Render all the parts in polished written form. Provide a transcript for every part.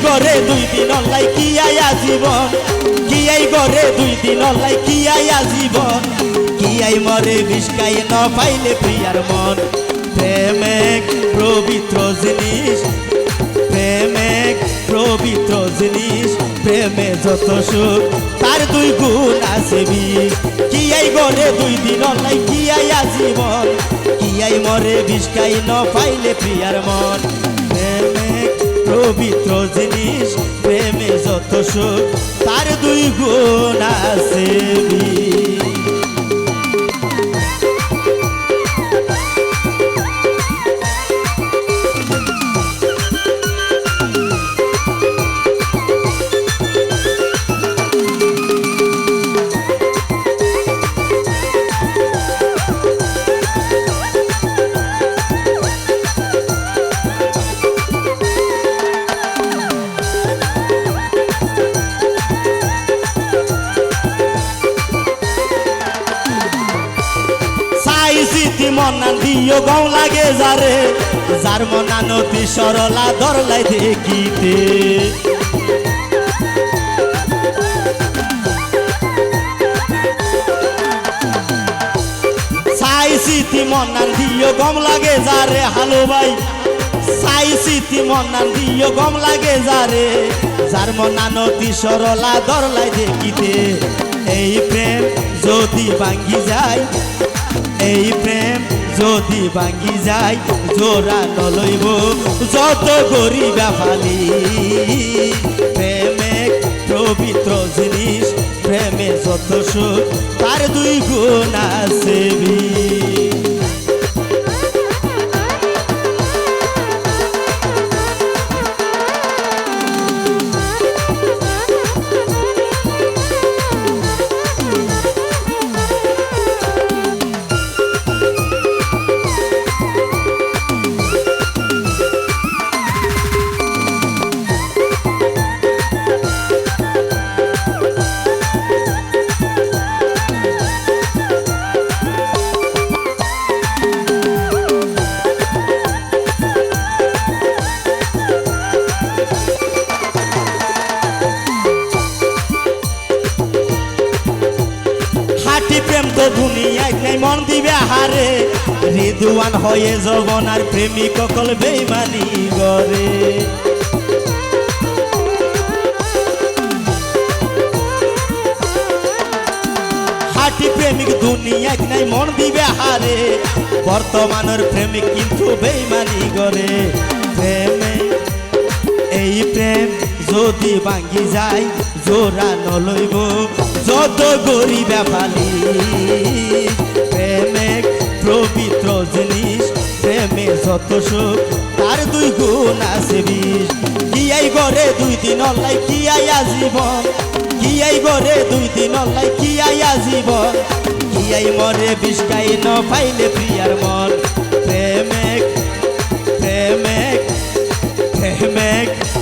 গরে 2 দিন অনলাই কি আয়া জীবন কি আই গরে 2 দিন অনলাই কি আয়া জীবন কি আই মরে বিষ্কাই ন পাইলে প্রিয়ার মন প্রেম এক পবিত্র জিনিস প্রেম এক পবিত্র জিনিস প্রেমে যত সুখ তার 2 গুণ আছে বিষ কি আই গরে 2 দিন অনলাই কি আয়া জীবন কি আই মরে বিষ্কাই ন পাইলে প্রিয়ার মন প্রেম এক পবিত্র জিনিস প্রেমে যত সুখ তার 2 গুণ আছে বিষ স্মৃতি মনা দিও গৌ লাগে যারে যার মনা নতি সরলা ধরলাই দেখিতে সাই স্মৃতি মনা দিও গম লাগে যারে হালো ভাই সাই স্মৃতি মনা দিও গম লাগে যারে যার মনা নতি সরলা ধরলাই দেখিতে এই প্রেম যদি ভাঙ্গি যায় এই প্রেম যদি ভাঙ্গি যায় জোড়া নলইব যত গরিবা ফালি প্রেম এক পবিত্র জিনিস প্রেমে যত সুখ তার 2 গুণ আছে প্রেম তো দুনিয়ায় নাই মন দিবে হারে রিদুয়ান হয়ে যৌবনার প্রেমিক সকল বেইমানি করে হাটি প্রেমিক দুনিয়ায় নাই মন দিবে হারে বর্তমানের প্রেমিক কিন্তু বেইমানি করে প্রেমে এই প্রেম যদি ভাঙ্গি যায় জোড়া নলইব যত গরিবা ফালি প্রেম এক পবিত্র জিনিস প্রেমে যত সুখ তার 2 গুণ আছে বিষ কি আই গরে 2 দিন অনলাই কি আয়া জীবন কি আই গরে 2 দিন অনলাই কি আয়া জীবন কি আই মরে বিষ্কাই ন পাইলে প্রিয়ার মন প্রেম এক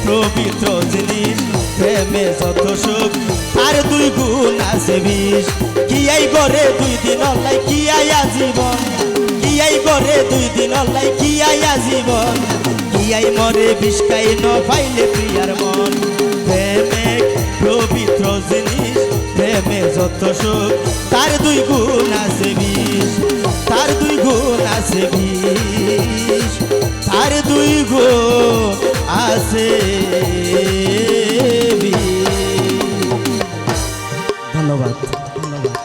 পবিত্র জিনিস প্রেমে যত সুখ আর 2 গুণ আছে বিষ কি আই গরে 2 দিন অনলাই কি আয়া জীবন কি আই গরে 2 দিন অনলাই কি আয়া জীবন কি আই মরে বিষ্কাই ন পাইলে প্রিয়ার মন প্রেমে পবিত্র জিনিস প্রেমে যত সুখ তার 2 গুণ আছে বিষ তার 2 গুণ আছে বিষ তার 2 গুণ আছে ধন্যবাদ।